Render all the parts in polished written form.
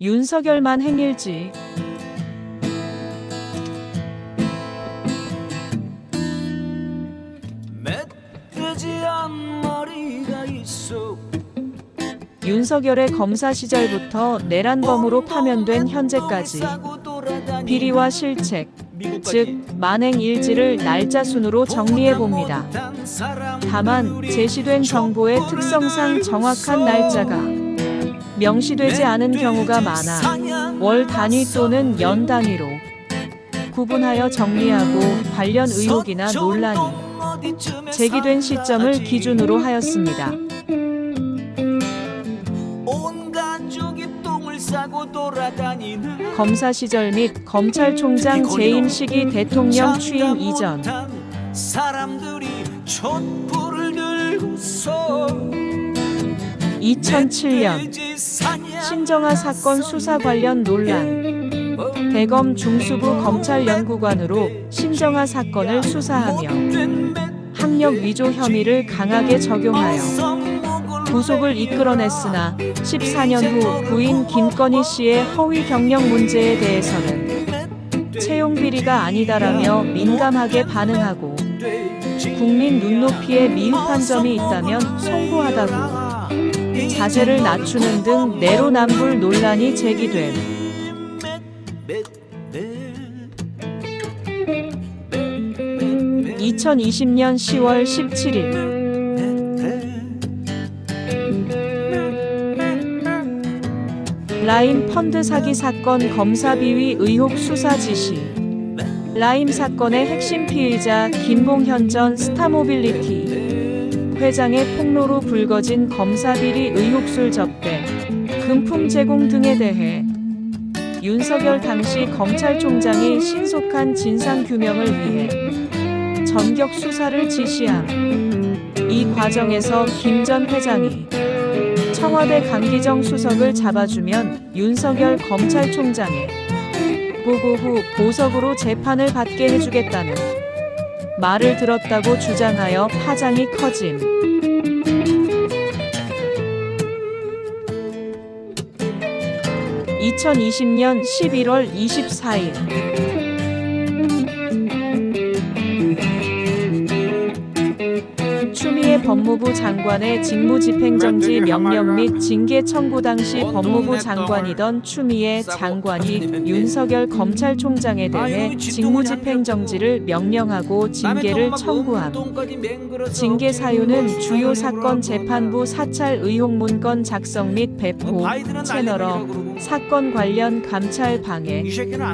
윤석열만 행일지. 윤석열의 검사 시절부터 내란범으로 파면된 현재까지 비리와 실책, 즉 만행 일지를 날짜 순으로 정리해봅니다. 다만 제시된 정보의 특성상 정확한 날짜가 명시되지 않은 경우가 많아 월 단위 또는 연 단위로 구분하여 정리하고 관련 의혹이나 논란이 제기된 시점을 기준으로 하였습니다. 검사 시절 및 검찰총장 재임 시기 대통령 취임 이전 2007년 신정아 사건 수사 관련 논란. 대검 중수부 검찰연구관으로 신정아 사건을 수사하며 학력 위조 혐의를 강하게 적용하여 구속을 이끌어냈으나 14년 후 부인 김건희 씨의 허위 경력 문제에 대해서는 채용 비리가 아니다라며 민감하게 반응하고 국민 눈높이에 미흡한 점이 있다면 송구하다고 자세를 낮추는 등 내로남불 논란이 제기됨. 2020년 10월 17일 라임 펀드 사기 사건 검사 비위 의혹 수사 지시. 라임 사건의 핵심 피의자 김봉현 전 스타모빌리티 회장의 폭로로 불거진 검사 비리 의혹술 접대, 금품 제공 등에 대해 윤석열 당시 검찰총장이 신속한 진상규명을 위해 전격 수사를 지시함. 이 과정에서 김 전 회장이 청와대 강기정 수석을 잡아주면 윤석열 검찰총장의 보고 후 보석으로 재판을 받게 해주겠다는 말을 들었다고 주장하여 파장이 커짐. (2020년 11월 24일) 추미애 법무부 장관의 직무집행정지 명령 및 징계 청구. 당시 법무부 장관이던 추미애 장관이 윤석열 검찰총장에 대해 직무집행정지를 명령하고 징계를 청구함. 징계 사유는 주요 사건 재판부 사찰 의혹 문건 작성 및 배포, 채널어 사건 관련 감찰 방해,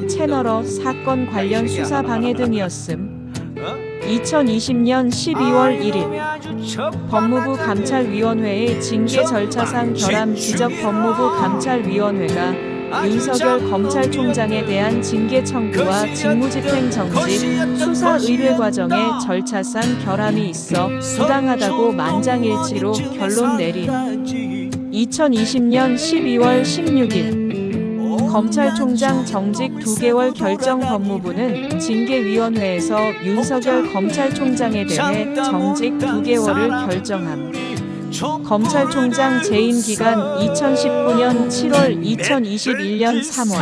채널어 사건 관련 수사 방해 등이었음. 2020년 12월 1일 법무부 감찰위원회의 징계 절차상 결함 지적. 법무부 감찰위원회가 윤석열 검찰총장에 대한 징계 청구와 직무집행 정지 수사 의뢰 과정에 절차상 결함이 있어 부당하다고 만장일치로 결론 내린 2020년 12월 16일 검찰총장 정직 2개월 결정. 법무부는 징계위원회에서 윤석열 검찰총장에 대해 정직 2개월을 결정함. 검찰총장 재임 기간 2019년 7월 2021년 3월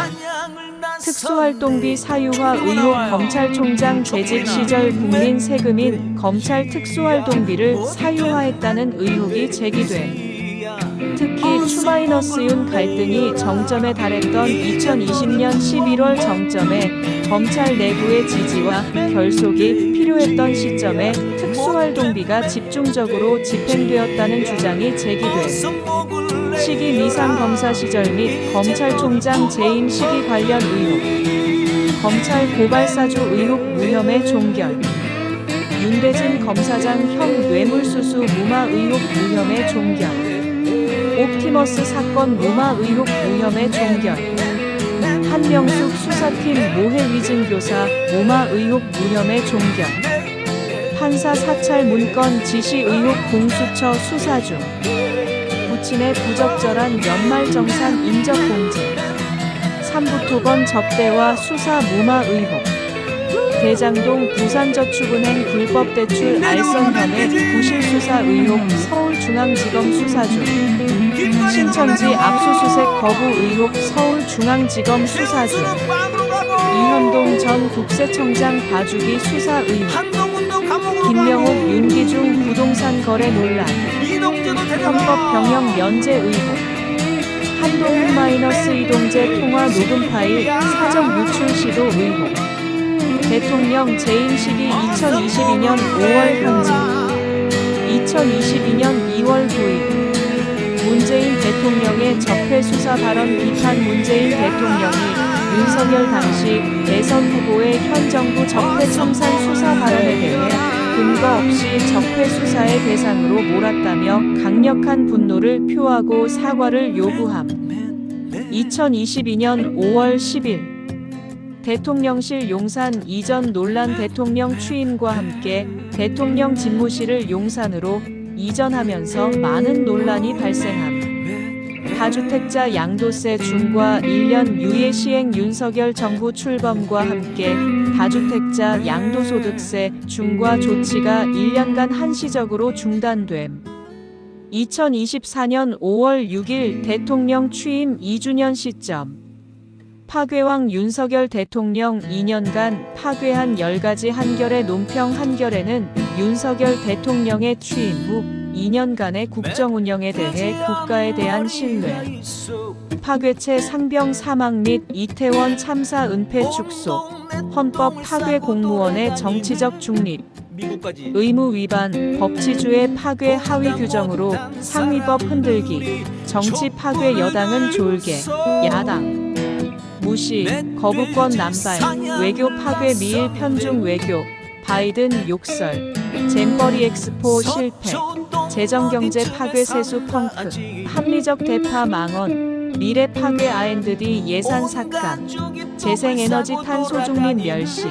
특수활동비 사유화 의혹. 검찰총장 재직 시절 국민 세금인 검찰 특수활동비를 사유화했다는 의혹이 제기돼 특히 추마이너스윤 갈등이 정점에 달했던 2020년 11월 정점에 검찰 내부의 지지와 결속이 필요했던 시점에 특수활동비가 집중적으로 집행되었다는 주장이 제기돼 시기 미상 검사 시절 및 검찰총장 재임 시기 관련 의혹, 검찰 고발사주 의혹 무혐의 종결, 윤대진 검사장 형 뇌물수수 무마 의혹 무혐의 종결, 옵티머스 사건 무마 의혹 무혐의 종결, 한명숙 수사팀 모해 위증교사 무마 의혹 무혐의 종결, 판사 사찰 문건 지시 의혹 공수처 수사 중, 부친의 부적절한 연말정산 인적 공제, 삼부토건 접대와 수사 무마 의혹, 대장동 부산저축은행 불법대출 알선 혐의 부실수사 의혹 서울중앙지검 수사 중. 신천지 압수수색 거부 의혹 서울중앙지검 수사 중. 이현동 전 국세청장 봐주기 수사 의혹. 김명옥 윤기중 부동산 거래 논란. 헌법 병역 면제 의혹. 한동훈 -이동재 통화 녹음 파일 사적 유출 시도 의혹. 대통령 재임 시기 2022년 5월 항진. 2022년 2월 도입. 문재인 대통령의 적폐 수사 발언 비판. 문재인 대통령이 윤석열 당시 대선 후보의 현 정부 적폐 청산 수사 발언에 대해 근거 없이 적폐 수사의 대상으로 몰았다며 강력한 분노를 표하고 사과를 요구함. 2022년 5월 10일 대통령실 용산 이전 논란. 대통령 취임과 함께 대통령 집무실을 용산으로 이전하면서 많은 논란이 발생함. 다주택자 양도세 중과 1년 유예 시행. 윤석열 정부 출범과 함께 다주택자 양도소득세 중과 조치가 1년간 한시적으로 중단됨. 2024년 5월 6일 대통령 취임 2주년 시점. 파괴왕 윤석열 대통령 2년간 파괴한 10가지 한결의 논평. 한결에는 윤석열 대통령의 취임 후 2년간의 국정운영에 대해 국가에 대한 신뢰, 파괴체 상병 사망 및 이태원 참사 은폐 축소, 헌법 파괴 공무원의 정치적 중립, 의무 위반, 법치주의 파괴 하위 규정으로 상위법 흔들기, 정치 파괴. 여당은 졸개, 야당 무시, 거부권 남발, 외교 파괴. 미일 편중 외교, 바이든 욕설, 잼버리 엑스포 실패, 재정경제 파괴. 세수 펑크, 합리적 대파 망언, 미래 파괴. R&D 예산 삭감, 재생에너지 탄소 중립 멸시,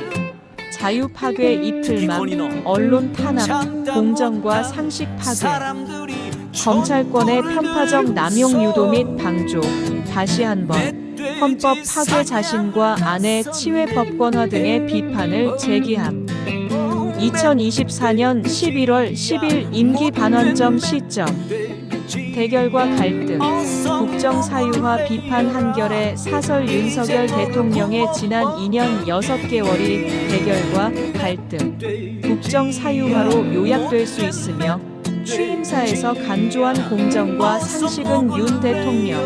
자유 파괴. 이틀만, 언론 탄압, 공정과 상식 파괴, 검찰권의 편파적 남용 유도 및 방조. 다시 한번 헌법 파괴. 자신과 아내 치외 법권화 등의 비판을 제기함. 2024년 11월 10일 임기 반환점 시점. 대결과 갈등, 국정 사유화 비판. 한결의 사설. 윤석열 대통령의 지난 2년 6개월이 대결과 갈등, 국정 사유화로 요약될 수 있으며 취임사에서 간조한 공정과 상식은 윤 대통령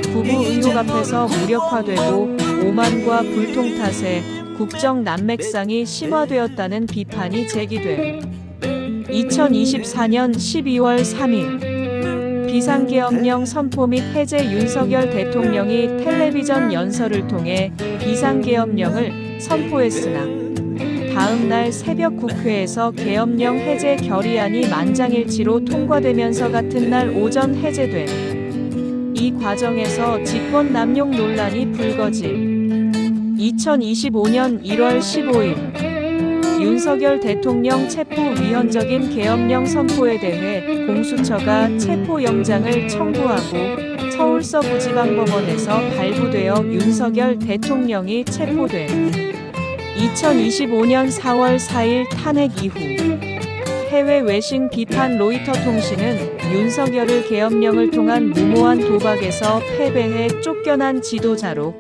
부부 의혹 앞에서 무력화되고 오만과 불통 탓에 국정 난맥상이 심화되었다는 비판이 제기됨. 2024년 12월 3일 비상계엄령 선포 및 해제. 윤석열 대통령이 텔레비전 연설을 통해 비상계엄령을 선포했으나 다음 날 새벽 국회에서 계엄령 해제 결의안이 만장일치로 통과되면서 같은 날 오전 해제됨. 이 과정에서 직권 남용 논란이 불거짐. 2025년 1월 15일 윤석열 대통령 체포. 위헌적인 계엄령 선포에 대해 공수처가 체포영장을 청구하고 서울서부지방법원에서 발부되어 윤석열 대통령이 체포됨. 2025년 4월 4일 탄핵 이후 해외 외신 비판. 로이터 통신은 윤석열을 계엄령을 통한 무모한 도박에서 패배해 쫓겨난 지도자로,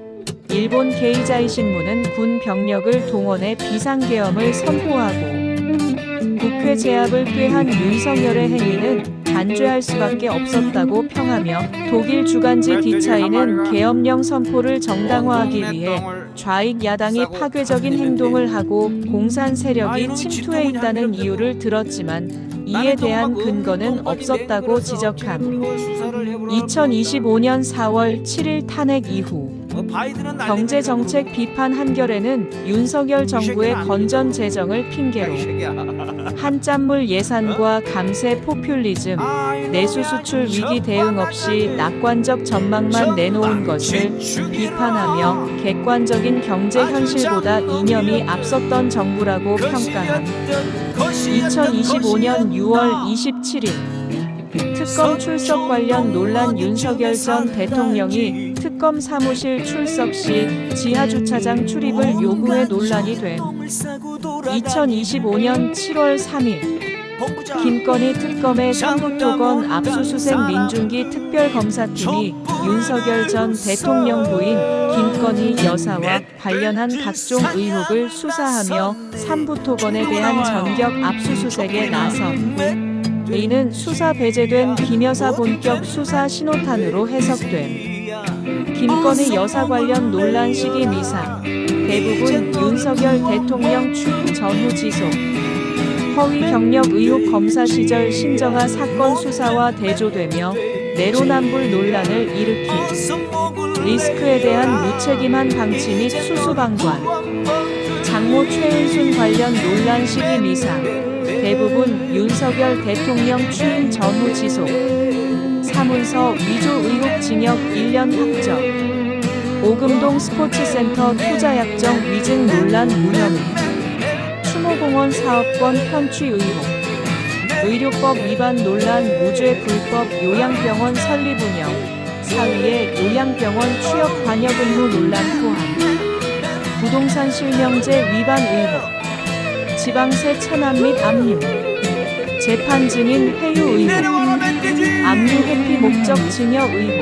일본 게이자이 신문은 군 병력을 동원해 비상계엄을 선포하고 국회 제압을 꾀한 윤석열의 행위는 단죄할 수밖에 없었다고 평하며, 독일 주간지 디차이는 계엄령 선포를 정당화하기 위해 좌익 야당이 파괴적인 행동을 하고 공산 세력이 침투해 있다는 이유를 들었지만 이에 대한 근거는 없었다고 지적함. 2025년 4월 7일 탄핵 이후 경제정책 비판. 한겨레는 윤석열 정부의 건전 재정을 핑계로 한짠물 예산과 감세 포퓰리즘, 내수 수출 위기 대응 없이 낙관적 전망만 내놓은 것을 비판하며 객관적인 경제 현실보다 이념이 앞섰던 정부라고 평가한 2025년 6월 27일 특검 출석 관련 논란. 윤석열 전 대통령이 특검 사무실 출석 시 지하주차장 출입을 요구해 논란이 된 2025년 7월 3일 김건희 특검의 성북도건 압수수색 민중기 특별검사팀이 윤석열 전 대통령 부인 김건희 여사와 관련한 각종 의혹을 수사하며 삼부토건에 대한 전격 압수수색에 나선 이는 수사 배제된 김 여사 본격 수사 신호탄으로 해석됨. 김건희 여사 관련 논란 시기 미상 대부분 윤석열 대통령 취임 전후 지속 허위 경력 의혹 검사 시절 신정아 사건 수사와 대조되며 내로남불 논란을 일으킨 리스크에 대한 무책임한 방치 및 수수방관 장모 최은순 관련 논란 시기 미상 대부분 윤석열 대통령 취임 전후 지속 사문서 위조 의혹 징역 1년 확정 오금동 스포츠센터 투자약정 위증 논란 무혐의 추모공원 사업권 편취 의혹 의료법 위반 논란 무죄 불법 요양병원 설립 운영 사위의 요양병원 취업 관여 근무 논란 포함 부동산 실명제 위반 의혹 지방세 체납 및 압류 재판 증인 회유 의혹 압류 회피 목적 증여 의혹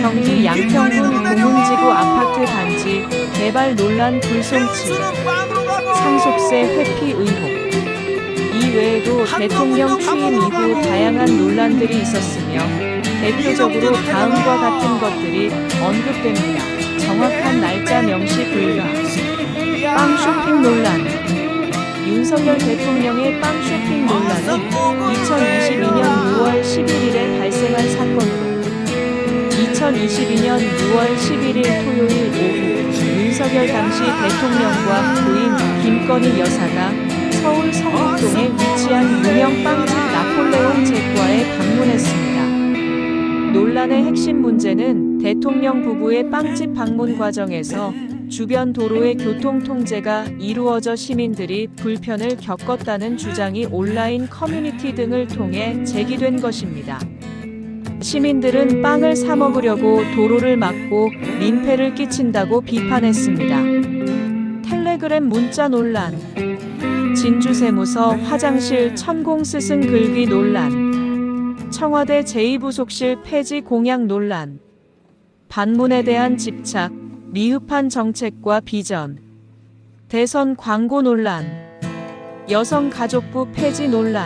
경기 양평군 공문지구 아파트 단지 개발 논란 불송치 상속세 회피 의혹 이외에도 대통령 취임 이후 다양한 논란들이 있었으며 대표적으로 다음과 같은 것들이 언급됩니다. 정확한 날짜 명시 불가 빵 쇼핑 논란 윤석열 대통령의 빵 쇼핑 논란은 2022년 6월 11일에 발생한 사건으로 2022년 6월 11일 토요일 오후 윤석열 당시 대통령과 부인 김건희 여사가 서울 성북동에 위치한 유명 빵집 나폴레옹 제과에 방문했습니다. 논란의 핵심 문제는 대통령 부부의 빵집 방문 과정에서 주변 도로의 교통 통제가 이루어져 시민들이 불편을 겪었다는 주장이 온라인 커뮤니티 등을 통해 제기된 것입니다. 시민들은 빵을 사 먹으려고 도로를 막고 민폐를 끼친다고 비판했습니다. 텔레그램 문자 논란 진주세무서 화장실 천공 스승 글귀 논란 청와대 제2부속실 폐지 공약 논란 반문에 대한 집착 미흡한 정책과 비전 대선 광고 논란 여성가족부 폐지 논란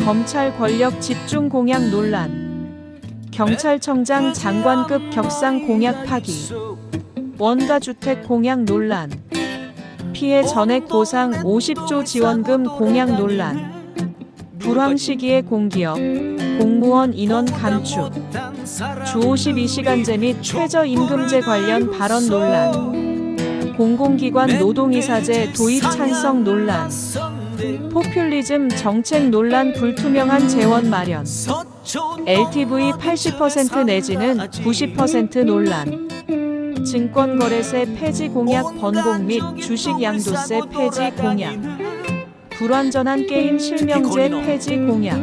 검찰 권력 집중 공약 논란 경찰청장 장관급 격상 공약 파기 원가주택 공약 논란 피해 전액 보상 50조 지원금 공약 논란 불황 시기의 공기업 공무원 인원 감축 주 52시간제 및 최저임금제 관련 발언 논란 공공기관 노동이사제 도입 찬성 논란 포퓰리즘 정책 논란 불투명한 재원 마련 LTV 80% 내지는 90% 논란 증권거래세 폐지 공약 번복 및 주식 양도세 폐지 공약 불완전한 게임 실명제 폐지 공약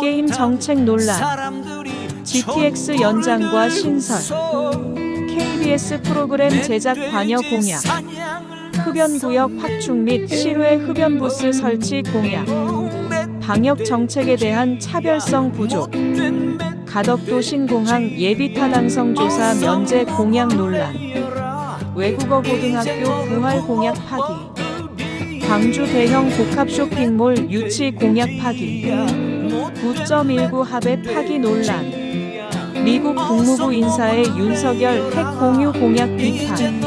게임 정책 논란 GTX 연장과 신설 KBS 프로그램 제작 관여 공약 흡연구역 확충 및 실외 흡연부스 설치 공약 방역 정책에 대한 차별성 부족 가덕도 신공항 예비타당성 조사 면제 공약 논란 외국어 고등학교 부활 공약 파기 광주 대형 복합 쇼핑몰 유치 공약 파기 9.19 합의 파기 논란 미국 국무부 인사의 윤석열 핵 공유 공약 비판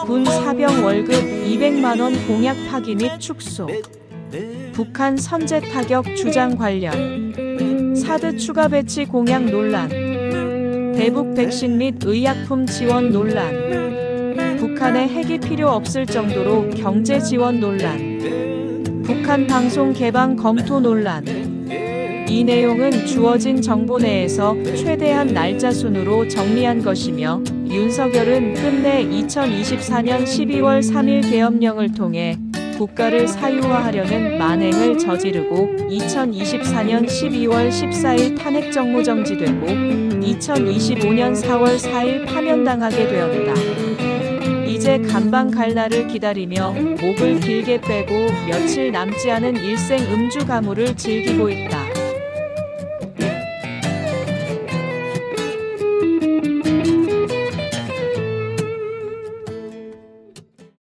군 사병 월급 200만원 공약 파기 및 축소 북한 선제 타격 주장 관련 사드 추가 배치 공약 논란 대북 백신 및 의약품 지원 논란 북한에 핵이 필요 없을 정도로 경제 지원 논란 북한 방송 개방 검토 논란 이 내용은 주어진 정보 내에서 최대한 날짜 순으로 정리한 것이며 윤석열은 끝내 2024년 12월 3일 계엄령을 통해 국가를 사유화하려는 만행을 저지르고 2024년 12월 14일 탄핵 정무 정지되고 2025년 4월 4일 파면당하게 되었다. 이제 감방 갈 날을 기다리며 목을 길게 빼고 며칠 남지 않은 일생 음주 가무를 즐기고 있다.